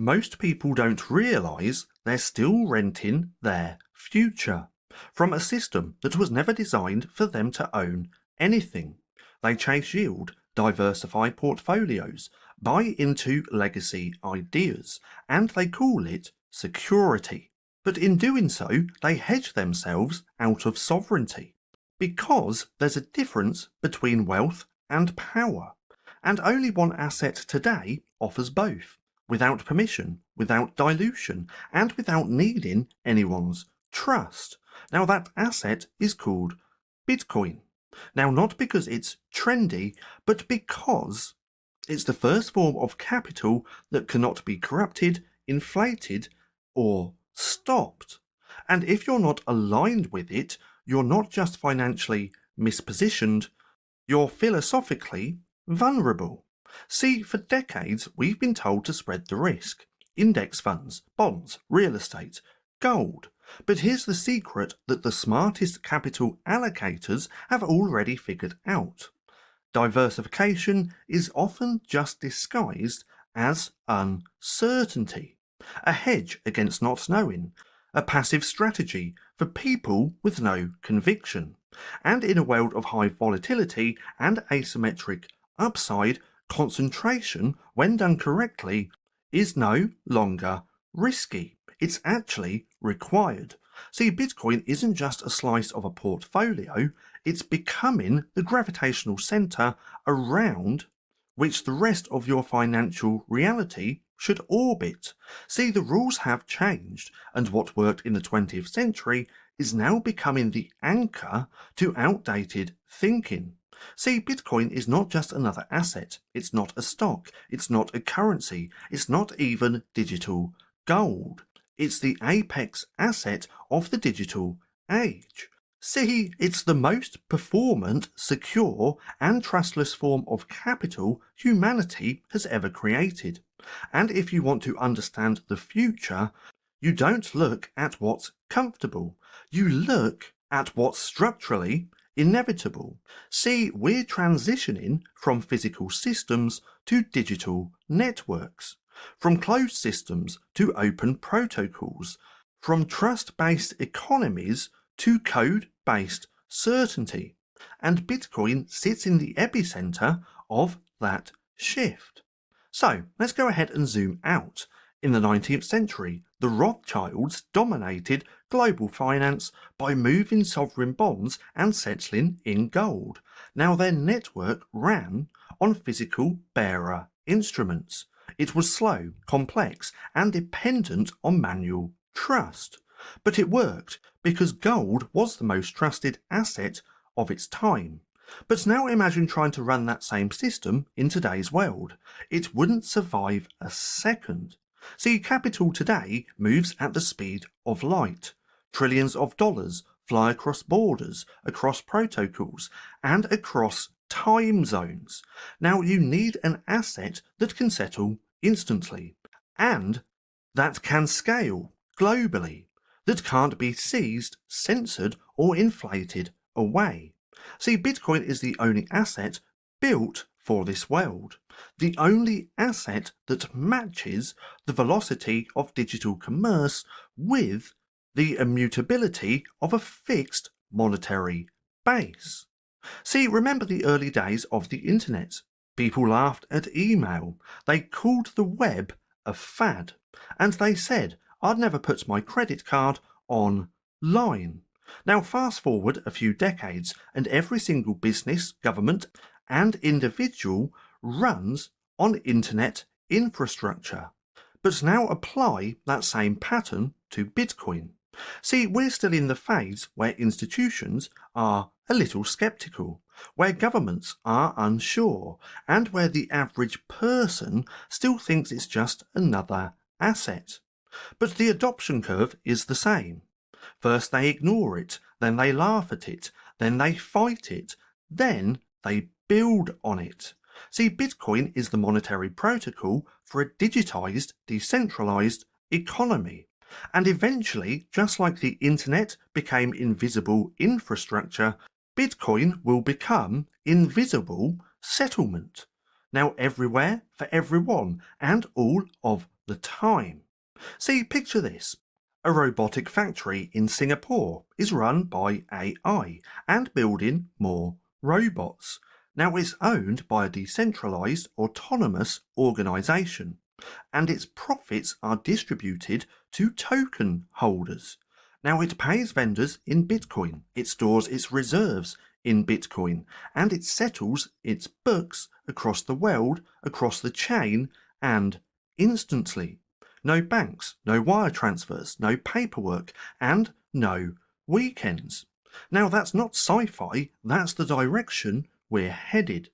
Most people don't realise they're still renting their future from a system that was never designed for them to own anything. They chase yield, diversify portfolios, buy into legacy ideas, and they call it security. But in doing so, they hedge themselves out of sovereignty. Because there's a difference between wealth and power, and only one asset today offers both, without permission, without dilution, and without needing anyone's trust. Now that asset is called Bitcoin. Now not because it's trendy, but because it's the first form of capital that cannot be corrupted, inflated, or stopped. And if you're not aligned with it, you're not just financially mispositioned, you're philosophically vulnerable. See, for decades we've been told to spread the risk. Index funds, bonds, real estate, gold. But here's the secret that the smartest capital allocators have already figured out. Diversification is often just disguised as uncertainty, a hedge against not knowing, a passive strategy for people with no conviction. And in a world of high volatility and asymmetric upside, concentration, when done correctly, is no longer risky. It's actually required. See, Bitcoin isn't just a slice of a portfolio, it's becoming the gravitational centre around which the rest of your financial reality should orbit. See, the rules have changed, and what worked in the 20th century is now becoming the anchor to outdated thinking. See, Bitcoin is not just another asset, it's not a stock, it's not a currency, it's not even digital gold. It's the apex asset of the digital age. See, it's the most performant, secure, and trustless form of capital humanity has ever created. And if you want to understand the future, you don't look at what's comfortable. You look at what's structurally inevitable. See, we're transitioning from physical systems to digital networks, from closed systems to open protocols, from trust-based economies to code-based certainty. And Bitcoin sits in the epicenter of that shift. So let's go ahead and zoom out. In the 19th century, the Rothschilds dominated global finance by moving sovereign bonds and settling in gold. Now their network ran on physical bearer instruments. It was slow, complex, and dependent on manual trust. But it worked because gold was the most trusted asset of its time. But now imagine trying to run that same system in today's world. It wouldn't survive a second. See, capital today moves at the speed of light. Trillions of dollars fly across borders, across protocols, and across time zones. Now you need an asset that can settle instantly, and that can scale globally, that can't be seized, censored, or inflated away. See, Bitcoin is the only asset built for this world, the only asset that matches the velocity of digital commerce with the immutability of a fixed monetary base. See, remember the early days of the internet. People laughed at email. They called the web a fad. And they said, I'd never put my credit card online. Now fast forward a few decades and every single business, government and individual runs on internet infrastructure. But now apply that same pattern to Bitcoin. See, we're still in the phase where institutions are a little skeptical, where governments are unsure, and where the average person still thinks it's just another asset. But the adoption curve is the same. First they ignore it, then they laugh at it, then they fight it, then they build on it. See, Bitcoin is the monetary protocol for a digitized, decentralized economy. And eventually, just like the internet became invisible infrastructure, Bitcoin will become invisible settlement. Now everywhere, for everyone, and all of the time. See, picture this. A robotic factory in Singapore is run by AI and building more robots. Now it's owned by a decentralized, autonomous organisation, and its profits are distributed to token holders. Now it pays vendors in Bitcoin, it stores its reserves in Bitcoin, and it settles its books across the world, across the chain, and instantly. No banks, no wire transfers, no paperwork, and no weekends. Now that's not sci-fi, that's the direction we're headed.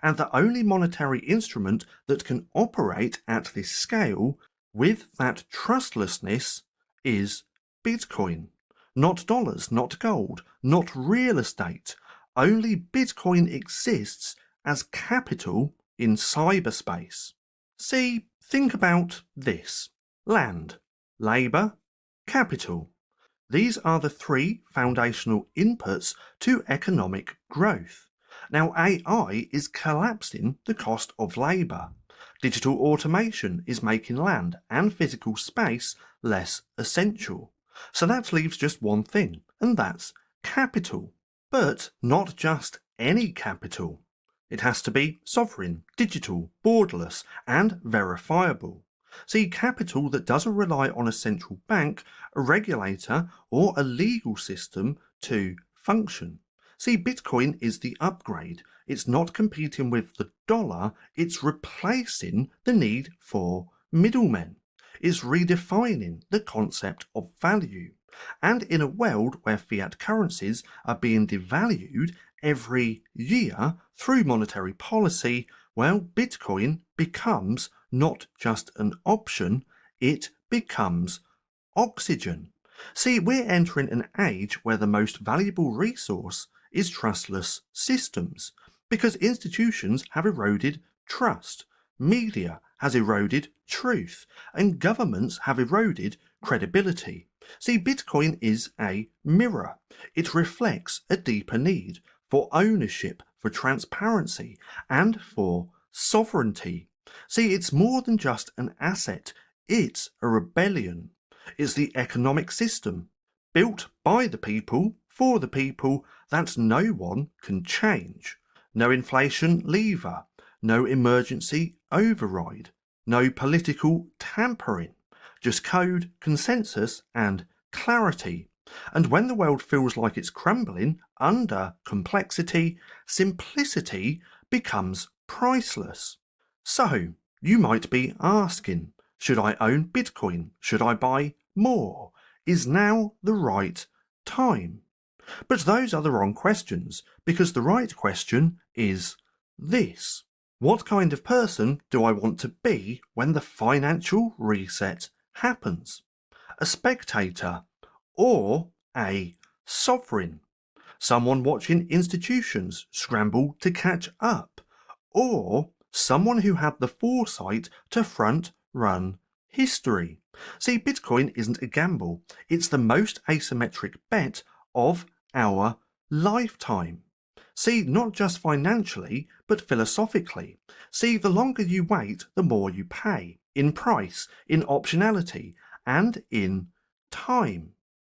And the only monetary instrument that can operate at this scale with that trustlessness is Bitcoin. Not dollars, not gold, not real estate. Only Bitcoin exists as capital in cyberspace. See, think about this. Land, labour, capital. These are the three foundational inputs to economic growth. Now AI is collapsing the cost of labour. Digital automation is making land and physical space less essential. So that leaves just one thing, and that's capital. But not just any capital. It has to be sovereign, digital, borderless, and verifiable. See, capital that doesn't rely on a central bank, a regulator, or a legal system to function. See, Bitcoin is the upgrade. It's not competing with the dollar, it's replacing the need for middlemen. It's redefining the concept of value. And in a world where fiat currencies are being devalued every year through monetary policy, well, Bitcoin becomes not just an option, it becomes oxygen. See, we're entering an age where the most valuable resource is trustless systems, because institutions have eroded trust, media has eroded truth, and governments have eroded credibility. See, Bitcoin is a mirror. It reflects a deeper need for ownership, for transparency, and for sovereignty. See, it's more than just an asset. It's a rebellion. It's the economic system built by the people, for the people, that no one can change. No inflation lever, no emergency override, no political tampering, just code, consensus, and clarity. And when the world feels like it's crumbling under complexity, simplicity becomes priceless. So, you might be asking, should I own Bitcoin? Should I buy more? Is now the right time? But those are the wrong questions, because the right question is this. What kind of person do I want to be when the financial reset happens? A spectator or a sovereign? Someone watching institutions scramble to catch up? Or someone who had the foresight to front-run history? See, Bitcoin isn't a gamble. It's the most asymmetric bet of our lifetime. See, not just financially, but philosophically. See, the longer you wait, the more you pay, in price, in optionality, and in time.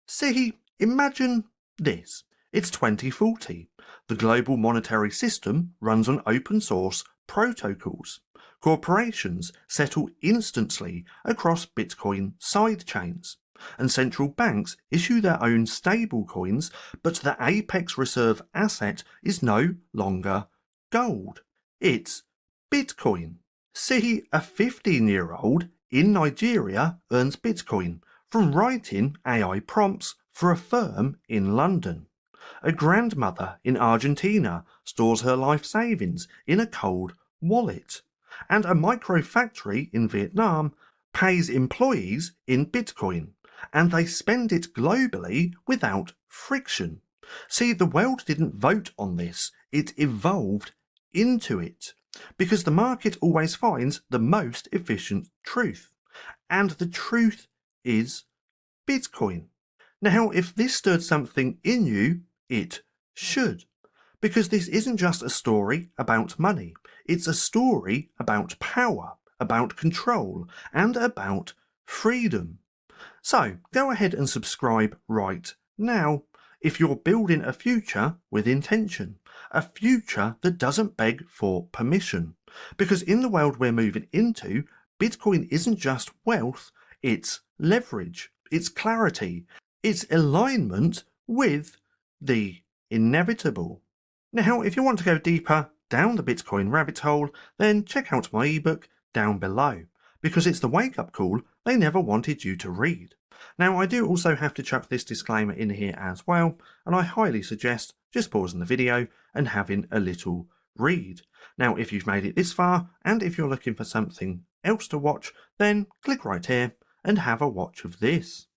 See, imagine this. It's 2040. The global monetary system runs on open source protocols. Corporations settle instantly across Bitcoin sidechains, and central banks issue their own stablecoins, but the apex reserve asset is no longer gold. It's Bitcoin. See, a 15-year-old in Nigeria earns Bitcoin from writing AI prompts for a firm in London. A grandmother in Argentina stores her life savings in a cold wallet. And a micro factory in Vietnam pays employees in Bitcoin, and they spend it globally without friction. See, the world didn't vote on this, it evolved into it, because the market always finds the most efficient truth, and the truth is Bitcoin. Now, if this stirred something in you, it should, because this isn't just a story about money, it's a story about power, about control, and about freedom. So go ahead and subscribe right now if you're building a future with intention, a future that doesn't beg for permission. Because in the world we're moving into, Bitcoin isn't just wealth, it's leverage, it's clarity, it's alignment with the inevitable. Now, if you want to go deeper down the Bitcoin rabbit hole, then check out my ebook down below, because it's the wake-up call they never wanted you to read. Now, I do also have to chuck this disclaimer in here as well, and I highly suggest just pausing the video and having a little read. Now, if you've made it this far, and if you're looking for something else to watch, then click right here and have a watch of this.